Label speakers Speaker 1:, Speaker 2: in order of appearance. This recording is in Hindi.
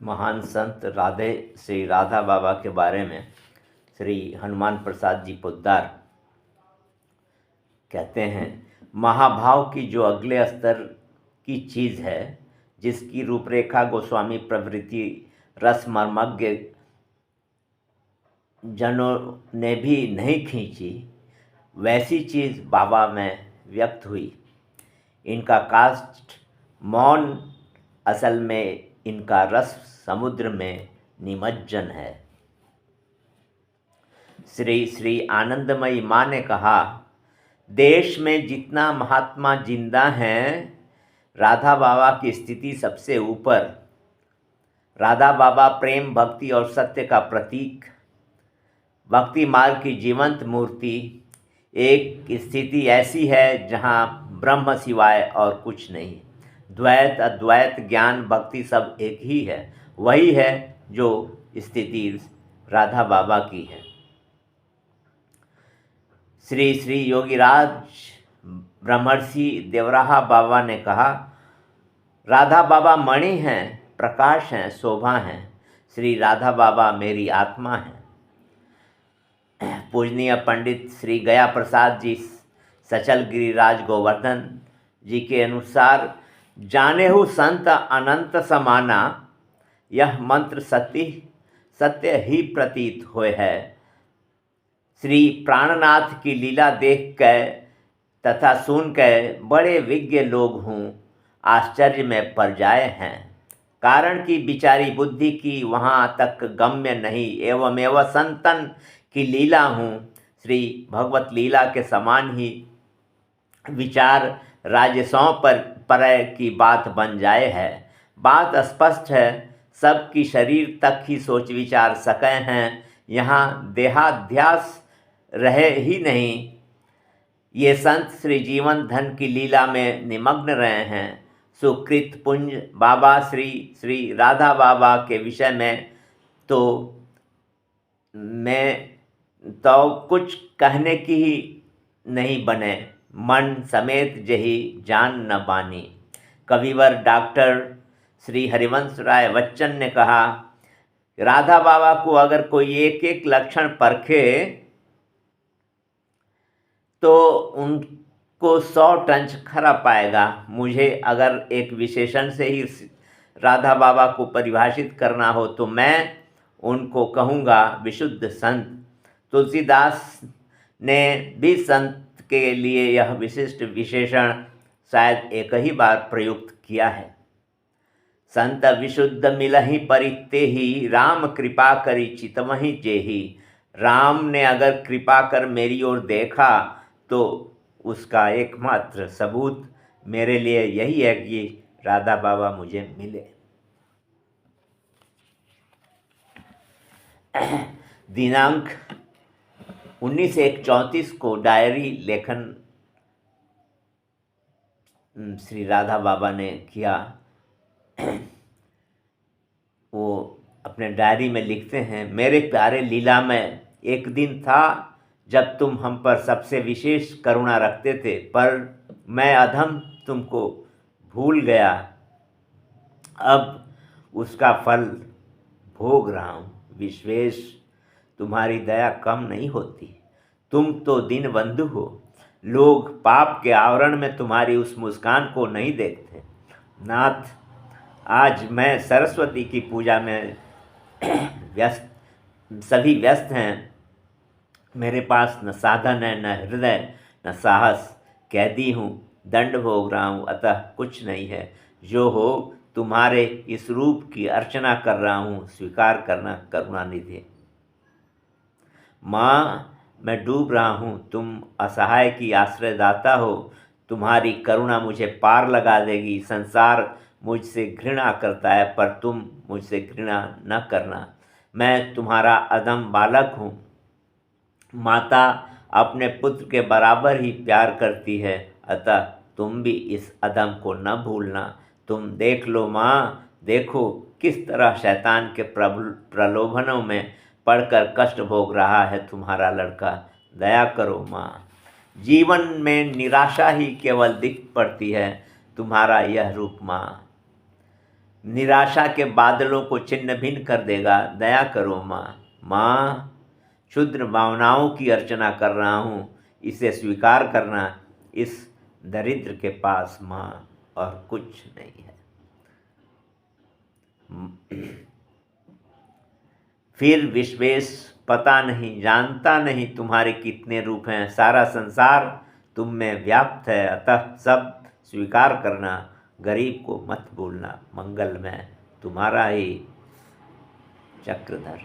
Speaker 1: महान संत राधे श्री राधा बाबा के बारे में श्री हनुमान प्रसाद जी पोद्दार कहते हैं, महाभाव की जो अगले स्तर की चीज़ है, जिसकी रूपरेखा गोस्वामी प्रवृत्ति रसमर्मज्ञ जनों ने भी नहीं खींची, वैसी चीज़ बाबा में व्यक्त हुई। इनका काष्ठ मौन असल में इनका रस समुद्र में निमज्जन है। श्री श्री आनंदमयी माँ ने कहा, देश में जितना महात्मा जिंदा हैं, राधा बाबा की स्थिति सबसे ऊपर। राधा बाबा प्रेम, भक्ति और सत्य का प्रतीक, भक्ति मार्ग की जीवंत मूर्ति। एक स्थिति ऐसी है जहाँ ब्रह्म सिवाय और कुछ नहीं। द्वैत अद्वैत ज्ञान भक्ति सब एक ही है। वही है जो स्थिति राधा बाबा की है। श्री श्री योगीराज ब्रह्मर्षि देवराहा बाबा ने कहा, राधा बाबा मणि हैं, प्रकाश हैं, शोभा हैं। श्री राधा बाबा मेरी आत्मा है। पूजनीय पंडित श्री गया प्रसाद जी सचल गिरिराज गोवर्धन जी के अनुसार, जाने हु संत अनंत समाना, यह मंत्र सत्य ही प्रतीत होए है। श्री प्राणनाथ की लीला देख कर तथा सुन कर बड़े विज्ञ लोग हूँ आश्चर्य में पड़ जाए हैं, कारण कि बिचारी बुद्धि की वहाँ तक गम्य नहीं। एवं संतन की लीला हूँ, श्री भगवत लीला के समान ही विचार राजसों पर की बात बन जाए है। बात स्पष्ट है, सबकी शरीर तक ही सोच विचार सके हैं, यहाँ देहाध्यास रहे ही नहीं। ये संत श्री जीवन धन की लीला में निमग्न रहे हैं। सुकृत पुंज बाबा श्री श्री राधा बाबा के विषय में तो कुछ कहने की ही नहीं बने, मन समेत जही जान न बानी। कविवर डॉक्टर श्री हरिवंश राय बच्चन ने कहा, राधा बाबा को अगर कोई एक एक लक्षण परखे तो उनको 100 टन खरा पाएगा। मुझे अगर एक विशेषण से ही राधा बाबा को परिभाषित करना हो तो मैं उनको कहूँगा विशुद्ध संत। तुलसीदास ने भी संत के लिए यह विशिष्ट विशेषण शायद एक ही बार प्रयुक्त किया है। संत विशुद्ध मिलहि परिते ही, राम कृपा करी चितमहि जेहि। राम ने अगर कृपा कर मेरी ओर देखा तो उसका एकमात्र सबूत मेरे लिए यही है कि राधा बाबा मुझे मिले। दिनांक 19/1/34 को डायरी लेखन श्री राधा बाबा ने किया। वो अपने डायरी में लिखते हैं, मेरे प्यारे लीला में एक दिन था जब तुम हम पर सबसे विशेष करुणा रखते थे, पर मैं अधम तुमको भूल गया। अब उसका फल भोग रहा हूँ। विश्वेश, तुम्हारी दया कम नहीं होती। तुम तो दीन बंधु हो। लोग पाप के आवरण में तुम्हारी उस मुस्कान को नहीं देखते। नाथ, आज मैं सरस्वती की पूजा में सभी व्यस्त हैं। मेरे पास न साधन है, न हृदय, न साहस। कैदी हूँ, दंड भोग रहा हूँ, अतः कुछ नहीं है। जो हो तुम्हारे इस रूप की अर्चना कर रहा हूँ, स्वीकार करना करुणानिधि। माँ, मैं डूब रहा हूँ, तुम असहाय की आश्रयदाता हो। तुम्हारी करुणा मुझे पार लगा देगी। संसार मुझसे घृणा करता है, पर तुम मुझसे घृणा न करना। मैं तुम्हारा अधम बालक हूँ। माता अपने पुत्र के बराबर ही प्यार करती है, अतः तुम भी इस अधम को न भूलना। तुम देख लो माँ, देखो किस तरह शैतान के प्रलोभनों में पढ़कर कष्ट भोग रहा है तुम्हारा लड़का। दया करो माँ। जीवन में निराशा ही केवल दिख पड़ती है, तुम्हारा यह रूप माँ। निराशा के बादलों को छिन्न भिन्न कर देगा। दया करो माँ। माँ, क्षुद्र भावनाओं की अर्चना कर रहा हूँ, इसे स्वीकार करना। इस दरिद्र के पास माँ और कुछ नहीं है। फिर विश्वेश, पता नहीं, जानता नहीं तुम्हारे कितने रूप हैं। सारा संसार तुम में व्याप्त है, अतः सब स्वीकार करना। गरीब को मत भूलना। मंगलमय तुम्हारा ही चक्रधर।